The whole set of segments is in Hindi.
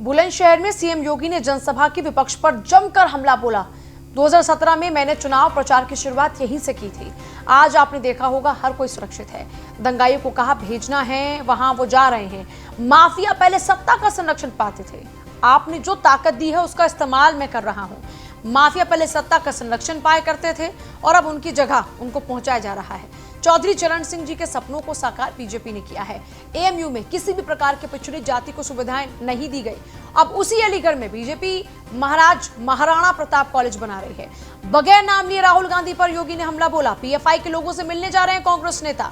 बुलंदशहर में सीएम योगी ने जनसभा की विपक्ष पर जमकर हमला बोला। 2017 में मैंने चुनाव प्रचार की शुरुआत यहीं से की थी। आज आपने देखा होगा हर कोई सुरक्षित है। दंगाइयों को कहा भेजना है, वहां वो जा रहे हैं। माफिया पहले सत्ता का संरक्षण पाते थे, आपने जो ताकत दी है उसका इस्तेमाल मैं कर रहा हूं। माफिया पहले सत्ता का संरक्षण पाया करते थे और अब उनकी जगह उनको पहुंचाया जा रहा है। चौधरी चरण सिंह जी के सपनों को साकार बीजेपी ने किया है। एएमयू में किसी भी प्रकार के पिछड़ी जाति को सुविधाएं नहीं दी गई। अब उसी अलीगढ़ में बीजेपी महाराणा प्रताप कॉलेज बना रही है। बगैर नाम लिए राहुल गांधी पर योगी ने हमला बोला। पीएफआई के लोगों से मिलने जा रहे हैं कांग्रेस नेता।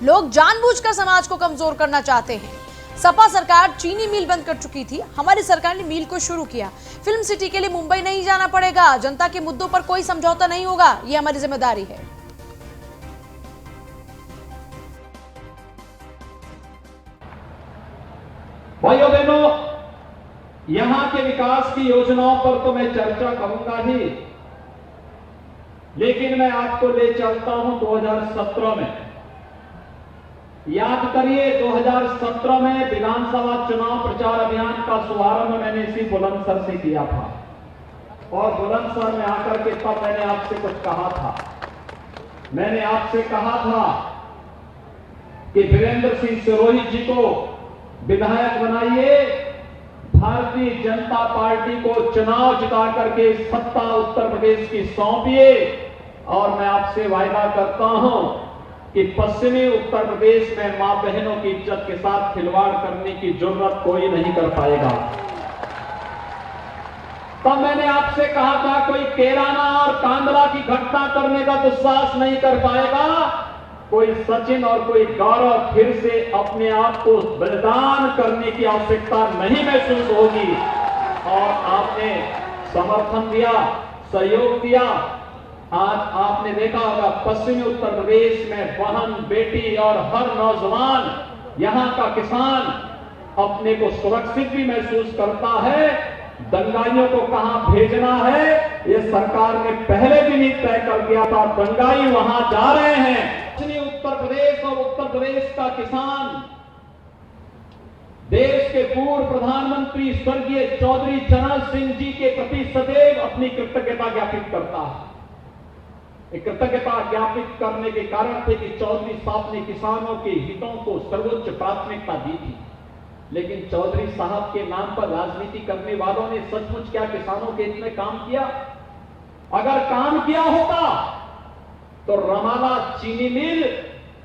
लोग जानबूझकर समाज को कमजोर करना चाहते हैं। सपा सरकार चीनी मिल बंद कर चुकी थी, हमारी सरकार ने मिल को शुरू किया। फिल्म सिटी के लिए मुंबई नहीं जाना पड़ेगा। जनता के मुद्दों पर कोई समझौता नहीं होगा, ये हमारी जिम्मेदारी है। भाइयों बहनों, यहां के विकास की योजनाओं पर तो मैं चर्चा करूंगा ही, लेकिन मैं आपको ले चलता हूं 2017 में। याद करिए, 2017 में विधानसभा चुनाव प्रचार अभियान का शुभारंभ मैंने इसी बुलंदशहर से किया था और बुलंदशहर में आकर के तब मैंने आपसे कुछ कहा था। मैंने आपसे कहा था कि वीरेंद्र सिंह सिरोही जी को विधायक बनाइए, भारतीय जनता पार्टी को चुनाव जिता करके सत्ता उत्तर प्रदेश की सौंपिए और मैं आपसे वायदा करता हूं कि पश्चिमी उत्तर प्रदेश में मां बहनों की इज्जत के साथ खिलवाड़ करने की जरूरत कोई नहीं कर पाएगा। तब मैंने आपसे कहा था कोई कैराना और कांदला की घटना करने का दुस्साहस नहीं कर पाएगा। कोई सचिन और कोई गौरव फिर से अपने आप को बलिदान करने की आवश्यकता नहीं महसूस होगी। और आपने समर्थन दिया, सहयोग दिया। आज आपने देखा होगा पश्चिमी उत्तर प्रदेश में बहन, बेटी और हर नौजवान, यहां का किसान अपने को सुरक्षित भी महसूस करता है। दंगाइयों को कहां भेजना है, ये सरकार ने पहले भी नहीं तय कर दिया था। दंगाई वहां जा रहे हैं। उत्तर प्रदेश और उत्तर प्रदेश का किसान देश के पूर्व प्रधानमंत्री स्वर्गीय चौधरी चरण सिंह जी के प्रति सदैव अपनी कृतज्ञता ज्ञापित करता है। कृतज्ञता ज्ञापित करने के कारण थे कि चौधरी साहब ने किसानों के हितों को सर्वोच्च प्राथमिकता दी थी। लेकिन चौधरी साहब के नाम पर राजनीति करने वालों ने सचमुच क्या किसानों के हित में काम किया? अगर काम किया होता तो रमाला चीनी मिल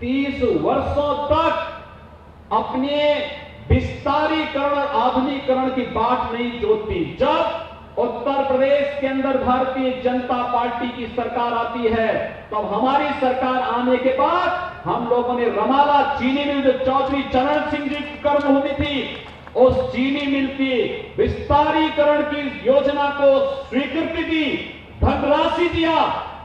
30 वर्षों तक अपने विस्तारीकरण और आधुनिकीकरण की बात नहीं जोतती। जब उत्तर प्रदेश के अंदर भारतीय जनता पार्टी की सरकार आती है, तब हमारी सरकार आने के बाद हम लोगों ने रमाला चीनी मिल, जो चौधरी चरण सिंह जी की कर्मभूमि थी, उस चीनी मिल की विस्तारीकरण की योजना को स्वीकृति दी, धनराशि दिया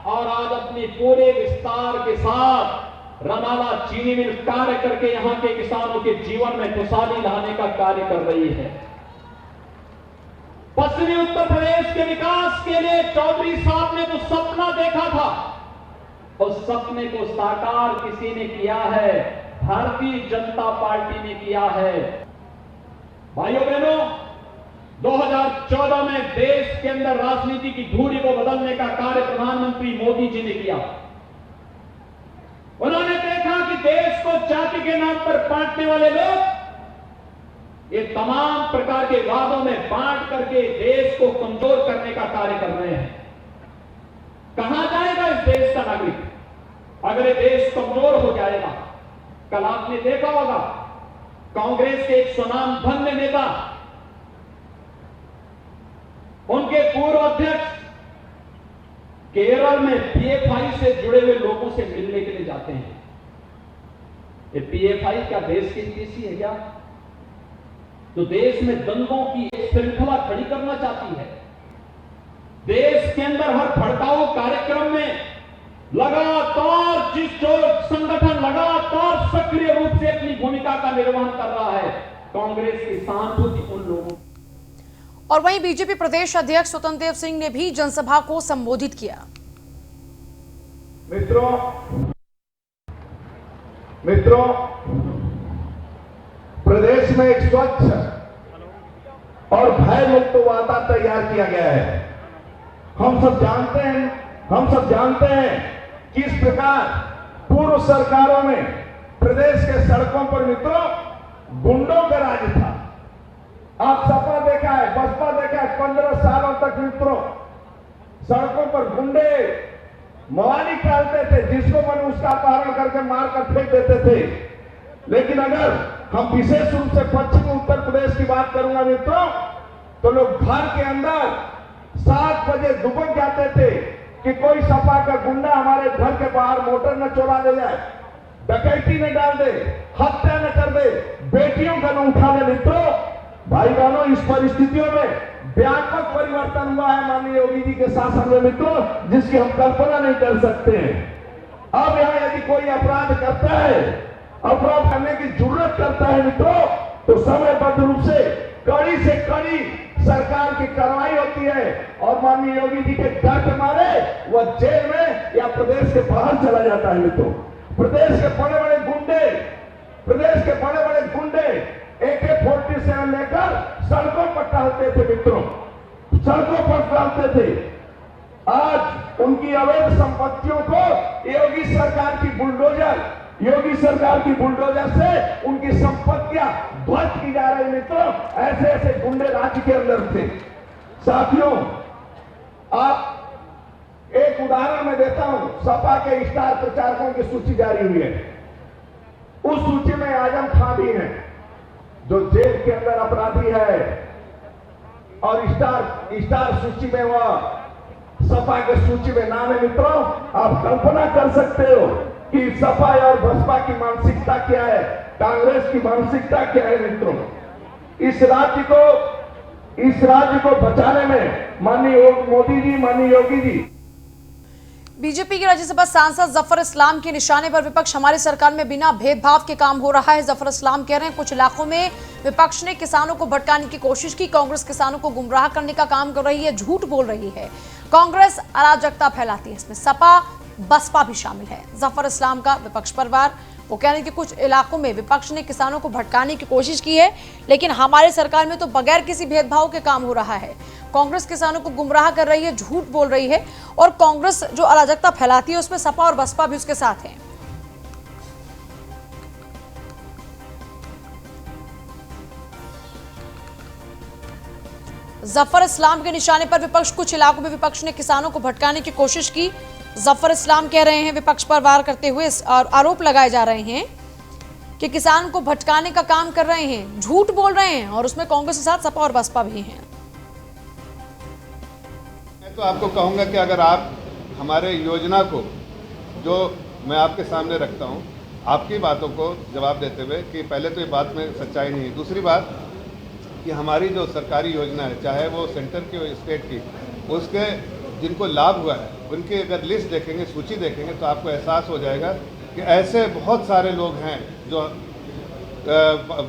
और आज अपनी पूरे विस्तार के साथ रमाला चीनी मिल कार्य करके यहां के किसानों के जीवन में खुशहाली लाने का कार्य कर रही है। पश्चिमी उत्तर प्रदेश के विकास के लिए चौधरी साहब ने जो सपना देखा था, उस सपने को साकार किसी ने किया है, भारतीय जनता पार्टी ने किया है। भाइयों बहनों, 2014 में देश के अंदर राजनीति की धुरी को बदलने का कार्य प्रधानमंत्री मोदी जी ने किया। उन्होंने देखा कि देश को जाति के नाम पर बांटने वाले लोग ये तमाम प्रकार के वादों में बांट करके देश को कमजोर करने का कार्य कर रहे हैं। कहां जाएगा इस देश का नागरिक अगर ये देश कमजोर हो जाएगा? कल आपने देखा होगा कांग्रेस के एक सुनामधन्य नेता, उनके पूर्व अध्यक्ष केरल में पीएफआई से जुड़े हुए लोगों से मिलने के लिए जाते हैं। ये पीएफआई क्या देश की हिस्सी है क्या? जो देश में दंगों की एक श्रृंखला खड़ी करना चाहती है। देश के अंदर हर भड़काऊ कार्यक्रम में लगातार जिस जो संगठन लगातार सक्रिय रूप से अपनी भूमिका का निर्वहन कर रहा है, कांग्रेस की सहानुभूति उन लोगों। और वहीं बीजेपी प्रदेश अध्यक्ष स्वतंत्र देव सिंह ने भी जनसभा को संबोधित किया। मित्रों, प्रदेश में एक स्वच्छ और भय मुक्त वातावरण तैयार किया गया है। हम सब जानते हैं किस प्रकार पूर्व सरकारों में प्रदेश के सड़कों पर मित्रों गुंडों का राज था। आप सपा देखा है, बसपा देखा है, 15 सालों तक मित्रों सड़कों पर गुंडे मवाली डालते थे, जिसको मन उसका अपहरण करके मार कर फेंक देते थे। लेकिन अगर हम विशेष रूप से पश्चिम उत्तर प्रदेश की बात करूंगा मित्रों, तो लोग घर के अंदर 7 बजे दुबक जाते थे कि कोई सपा का गुंडा हमारे घर के बाहर मोटर न चुरा ले जाए, डकैती न डाल दे, हत्या न कर दे, बेटियों का न उठा ले। मित्रों, भाई बहनों, इस परिस्थितियों में व्यापक परिवर्तन हुआ है माननीय योगी जी के शासन में मित्रों, जिसकी हम कल्पना नहीं कर सकते हैं। अब यहां यदि कोई अपराध करता है, अपराध करने की जरूरत करता है मित्रों, तो समयबद्ध रूप से कड़ी सरकार की कार्रवाई होती है और माननीय योगी जी के डर के मारे वह जेल में या प्रदेश के बाहर चला जाता है मित्रों। प्रदेश के बड़े बड़े गुंडे AK-47 लेकर सड़कों पर टहलते थे मित्रों, सड़कों पर टहलते थे। आज उनकी अवैध संपत्तियों को योगी सरकार की बुलडोजर से उनकी संपत्तियां ध्वस्त की जा रही मित्रों। ऐसे गुंडे राज्य के अंदर थे। साथियों, आप एक उदाहरण मैं देता हूं। सपा के स्टार प्रचारकों की सूची जारी हुई है। उस सूची में आजम खां भी है, जो जेल के अंदर अपराधी है, और स्टार सूची में वह सपा के सूची में नाम है मित्रों। आप कल्पना कर सकते हो कि सपा और बसपा की मानसिकता क्या है, कांग्रेस की मानसिकता क्या है मित्रों। इस राज्य को बचाने में माननीय मोदी जी, माननीय योगी जी। बीजेपी के राज्यसभा सांसद जफर इस्लाम के निशाने पर विपक्ष हमारी सरकार में बिना भेदभाव के काम हो रहा है। जफर इस्लाम कह रहे हैं कुछ इलाकों में विपक्ष ने किसानों को भटकाने की कोशिश की, कांग्रेस किसानों को गुमराह करने का काम कर रही है, झूठ बोल रही है, कांग्रेस अराजकता फैलाती है, इसमें सपा बसपा भी शामिल है। जफर इस्लाम का विपक्ष परिवार वो कह रहे हैं कि कुछ इलाकों में विपक्ष ने किसानों को भटकाने की कोशिश की है, लेकिन हमारे सरकार में तो बगैर किसी भेदभाव के काम हो रहा है। कांग्रेस किसानों को गुमराह कर रही है, झूठ बोल रही है, और कांग्रेस जो अराजकता फैलाती है उसमें सपा और बसपा भी उसके साथ हैं। जफर इस्लाम के निशाने पर विपक्ष, कुछ इलाकों में विपक्ष ने किसानों को भटकाने की कोशिश की। जफर इस्लाम कह रहे हैं, विपक्ष पर वार करते हुए आरोप लगाए जा रहे हैं कि किसान को भटकाने का काम कर रहे हैं, झूठ बोल रहे हैं, और उसमें कांग्रेस के साथ सपा और बसपा भी हैं। मैं तो आपको कहूंगा कि अगर आप हमारे योजना को, जो मैं आपके सामने रखता हूं, आपकी बातों को जवाब देते हुए कि पहले तो ये बात में सच्चाई नहीं है, दूसरी बात कि हमारी जो सरकारी योजना है, चाहे वो सेंटर की हो स्टेट की, उसके जिनको लाभ हुआ है उनकी अगर लिस्ट देखेंगे, सूची देखेंगे, तो आपको एहसास हो जाएगा कि ऐसे बहुत सारे लोग हैं जो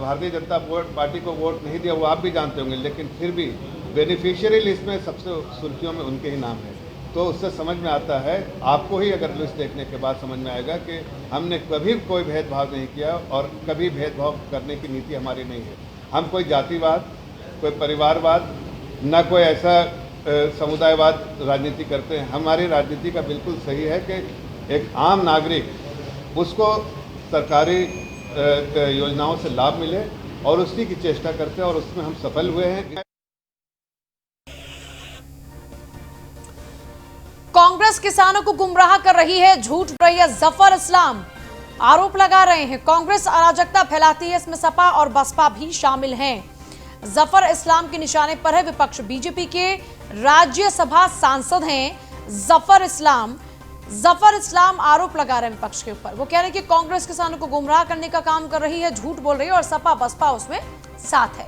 भारतीय जनता पार्टी को वोट नहीं दिया, वो आप भी जानते होंगे, लेकिन फिर भी बेनिफिशियरी लिस्ट में सबसे सुर्खियों में उनके ही नाम है। तो उससे समझ में आता है, आपको ही अगर लिस्ट देखने के बाद समझ में आएगा कि हमने कभी कोई भेदभाव नहीं किया और कभी भेदभाव करने की नीति हमारी नहीं है। हम कोई जातिवाद, कोई परिवारवाद, न कोई ऐसा समुदायवाद राजनीति करते हैं। हमारी राजनीति का बिल्कुल सही है कि एक आम नागरिक उसको सरकारी योजनाओं से लाभ मिले, और उसी की चेष्टा करते हैं, और उसमें हम सफल हुए हैं। कांग्रेस किसानों को गुमराह कर रही है, झूठ बोल रही है, जफर इस्लाम आरोप लगा रहे हैं कांग्रेस अराजकता फैलाती है, इसमें सपा और बसपा भी शामिल हैं। जफर इस्लाम के निशाने पर है विपक्ष। बीजेपी के राज्यसभा सांसद हैं जफर इस्लाम आरोप लगा रहे हैं विपक्ष के ऊपर। वो कह रहे हैं कि कांग्रेस किसानों को गुमराह करने का काम कर रही है, झूठ बोल रही है, और सपा बसपा उसमें साथ है।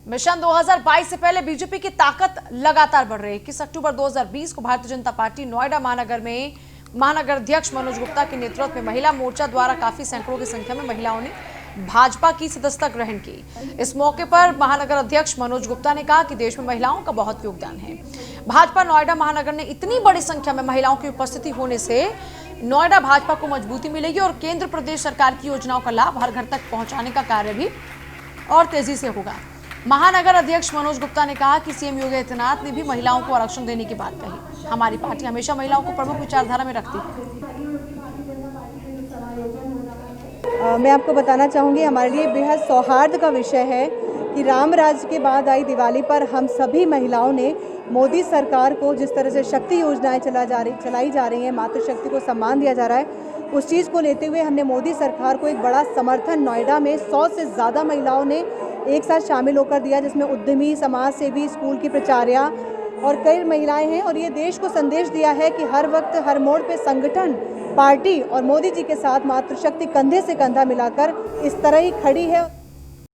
मिशन 2022 से पहले बीजेपी की ताकत लगातार बढ़ रही है। 21 अक्टूबर 2020 को भारतीय जनता पार्टी नोएडा महानगर में महानगर अध्यक्ष मनोज गुप्ता के नेतृत्व में महिला मोर्चा द्वारा काफी सैकड़ों की संख्या में महिलाओं ने भाजपा की सदस्यता ग्रहण की। इस मौके पर महानगर अध्यक्ष मनोज गुप्ता ने कहा कि देश में महिलाओं का बहुत योगदान है। भाजपा नोएडा महानगर ने इतनी बड़ी संख्या में महिलाओं की उपस्थिति होने से नोएडा भाजपा को मजबूती मिलेगी और केंद्र प्रदेश सरकार की योजनाओं का लाभ हर घर तक पहुंचाने का कार्य भी और तेजी से होगा। महानगर अध्यक्ष मनोज गुप्ता ने कहा कि सीएम योगी आदित्यनाथ ने भी महिलाओं को आरक्षण देने की बात कही। हमारी पार्टी हमेशा महिलाओं को प्रमुख विचारधारा में रखती है। मैं आपको बताना चाहूँगी, हमारे लिए बेहद सौहार्द का विषय है कि राम राज्य के बाद आई दिवाली पर हम सभी महिलाओं ने मोदी सरकार को जिस तरह से शक्ति योजनाएं चलाई जा रही हैं, मातृशक्ति को सम्मान दिया जा रहा है, उस चीज़ को लेते हुए हमने मोदी सरकार को एक बड़ा समर्थन नोएडा में 100 से ज़्यादा महिलाओं ने एक साथ शामिल होकर दिया, जिसमें उद्यमी, समाज सेवी, स्कूल की प्राचार्या और कई महिलाएं हैं। और ये देश को संदेश दिया है कि हर वक्त हर मोड़ पे संगठन, पार्टी और मोदी जी के साथ मातृशक्ति कंधे से कंधा मिलाकर इस तरह ही खड़ी है।